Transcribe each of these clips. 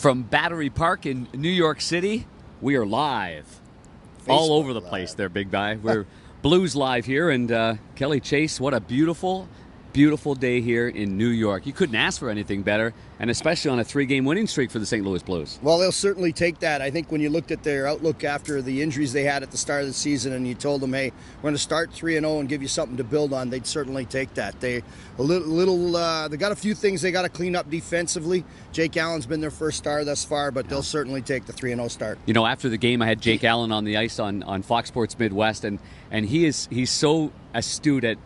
From Battery Park in New York City, we are live. All over the place there, big guy. We're Blues Live here, and Kelly Chase, what a beautiful, beautiful day here in New York. You couldn't ask for anything better, and especially on a 3-game winning streak for the St. Louis Blues. Well, they'll certainly take that. I think when you looked at their outlook after the injuries they had at the start of the season and you told them, hey, we're going to start 3-0 and give you something to build on, they'd certainly take that. They got a few things they got to clean up defensively. Jake Allen's been their first star thus far, but they'll certainly take the 3-0 start. You know, after the game, I had Jake Allen on the ice on Fox Sports Midwest, and he's so astute at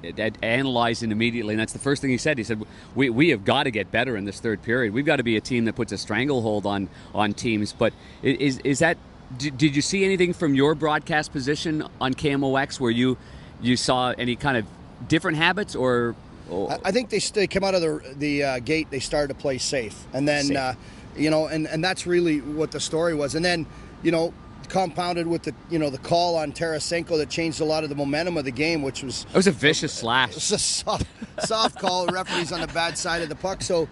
analyzing immediately, and that's the first thing he said. He said, we have got to get better in this third period. We've got to be a team that puts a stranglehold on teams. But is that, did you see anything from your broadcast position on KMOX where you saw any kind of different habits, or I think they come out of the gate, they started to play safe, and then and that's really what the story was. And then compounded with the call on Tarasenko that changed a lot of the momentum of the game, which was a vicious slash. It's a soft call. Referee's on the bad side of the puck, so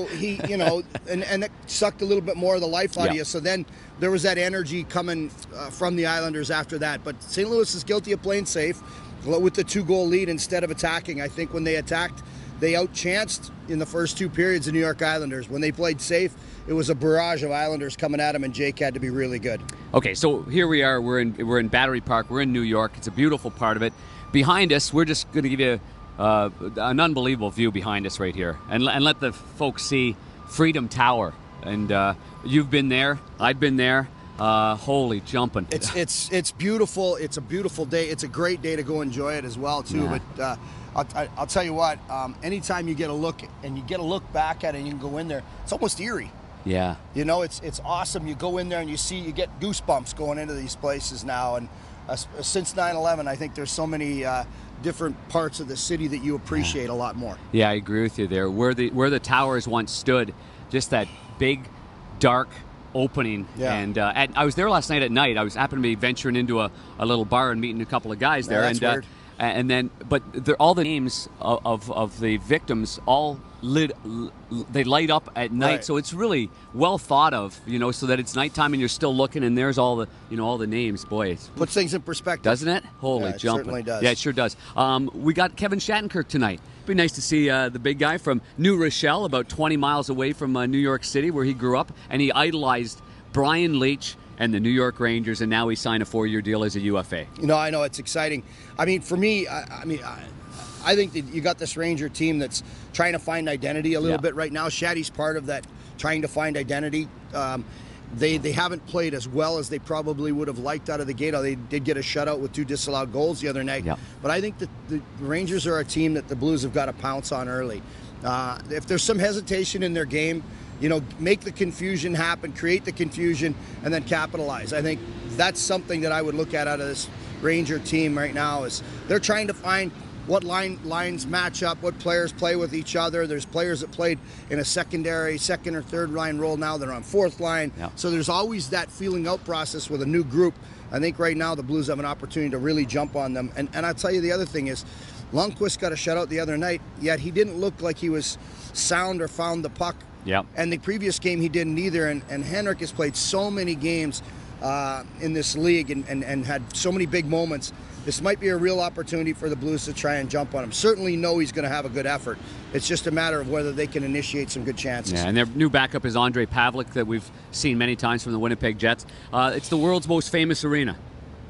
he and it sucked a little bit more of the life out of you. So then there was that energy coming from the Islanders after that. But St. Louis is guilty of playing safe with the 2-goal lead instead of attacking. I think when they attacked, they outchanced in the first 2 periods the New York Islanders. When they played safe, it was a barrage of Islanders coming at him, and Jake had to be really good. Okay, so here we are. We're in Battery Park. We're in New York. It's a beautiful part of it. Behind us, we're just going to give you an unbelievable view behind us right here, and let the folks see Freedom Tower. And you've been there. I've been there. Holy jumping! It's beautiful. It's a beautiful day. It's a great day to go enjoy it as well too. Yeah. But I'll tell you what. Anytime you get a look and you get a look back at it, and you can go in there. It's almost eerie. Yeah. It's awesome. You go in there and you get goosebumps going into these places now. And since 9/11, I think there's so many different parts of the city that you appreciate a lot more. Yeah, I agree with you there. Where the towers once stood, just that big, dark opening. Yeah. And I was there last night at night. I happened to be venturing into a little bar and meeting a couple of guys there. That's weird. And then, but all the names of the victims all they light up at night, right. So it's really well thought of, so that it's nighttime and you're still looking, and there's all the names. Boy, it puts things in perspective, doesn't it? Holy it jumping! Certainly does. Yeah, it sure does. We got Kevin Shattenkirk tonight. Be nice to see the big guy from New Rochelle, about 20 miles away from New York City, where he grew up, and he idolized Brian Leetch and the New York Rangers, and now he signed a 4-year deal as a UFA. I know it's exciting. I mean, for me, I think that you got this Ranger team that's trying to find identity a little bit right now. Shatty's part of that, trying to find identity. They haven't played as well as they probably would have liked out of the gate. They did get a shutout with 2 disallowed goals the other night. But I think that the Rangers are a team that the Blues have got to pounce on early. If there's some hesitation in their game, make the confusion happen, create the confusion, and then capitalize. I think that's something that I would look at out of this Ranger team right now, is they're trying to find what lines match up, what players play with each other. There's players that played in a second or third line role now. They're on 4th line. So there's always that feeling out process with a new group. I think right now the Blues have an opportunity to really jump on them. And I'll tell you the other thing is, Lundqvist got a shutout the other night, yet he didn't look like he was sound or found the puck. And the previous game he didn't either. And Henrik has played so many games in this league and had so many big moments. This might be a real opportunity for the Blues to try and jump on him. Certainly know he's going to have a good effort. It's just a matter of whether they can initiate some good chances. Yeah, and their new backup is Andrei Pavlik, that we've seen many times from the Winnipeg Jets. It's the world's most famous arena.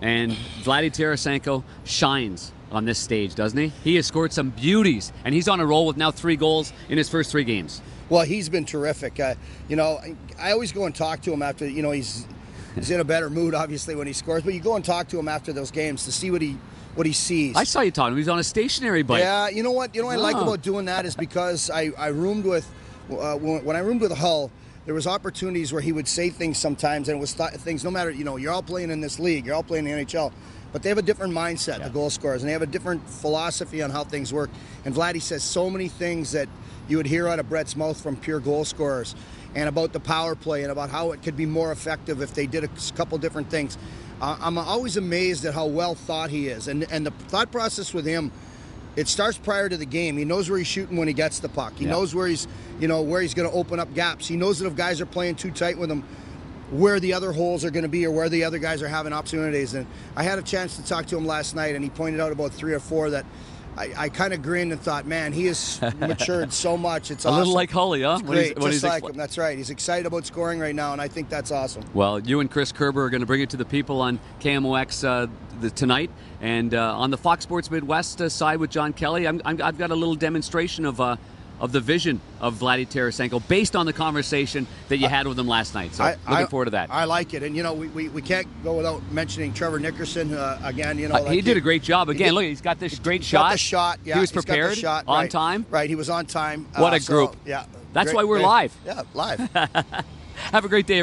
And Vladdy Tarasenko shines on this stage, doesn't he? He has scored some beauties, and he's on a roll with now 3 goals in his first 3 games. Well, he's been terrific. I always go and talk to him after, he's in a better mood, obviously, when he scores. But you go and talk to him after those games to see what he sees. I saw you talking. He was on a stationary bike. Yeah, you know what? I like about doing that is because I roomed with when I roomed with Hull. There was opportunities where he would say things sometimes, and it was things. No matter, you're all playing in this league, you're all playing in the NHL, but they have a different mindset, the goal scorers, and they have a different philosophy on how things work. And Vladdy says so many things that you would hear out of Brett's mouth from pure goal scorers, and about the power play and about how it could be more effective if they did a couple different things. I'm always amazed at how well thought he is, and the thought process with him, it starts prior to the game. He knows where he's shooting when he gets the puck. He knows where he's where he's going to open up gaps. He knows that if guys are playing too tight with him, where the other holes are going to be or where the other guys are having opportunities. And I had a chance to talk to him last night, and he pointed out about 3 or 4 that I kind of grinned and thought, man, he has matured so much. It's awesome. A little like Hully, huh? It's great. Just like him. That's right. He's excited about scoring right now, and I think that's awesome. Well, you and Chris Kerber are going to bring it to the people on KMOX tonight. And on the Fox Sports Midwest side with John Kelly, I've got a little demonstration of the vision of Vladdy Tarasenko based on the conversation that you had with him last night. So looking forward to that. I like it. And, we can't go without mentioning Trevor Nickerson again. He did a great job. Again, look, he's got this great shot. Got the shot. Yeah, he was prepared, shot, on time. Right, he was on time. What a group. Yeah. That's why we're live. Yeah, live. Have a great day, everybody.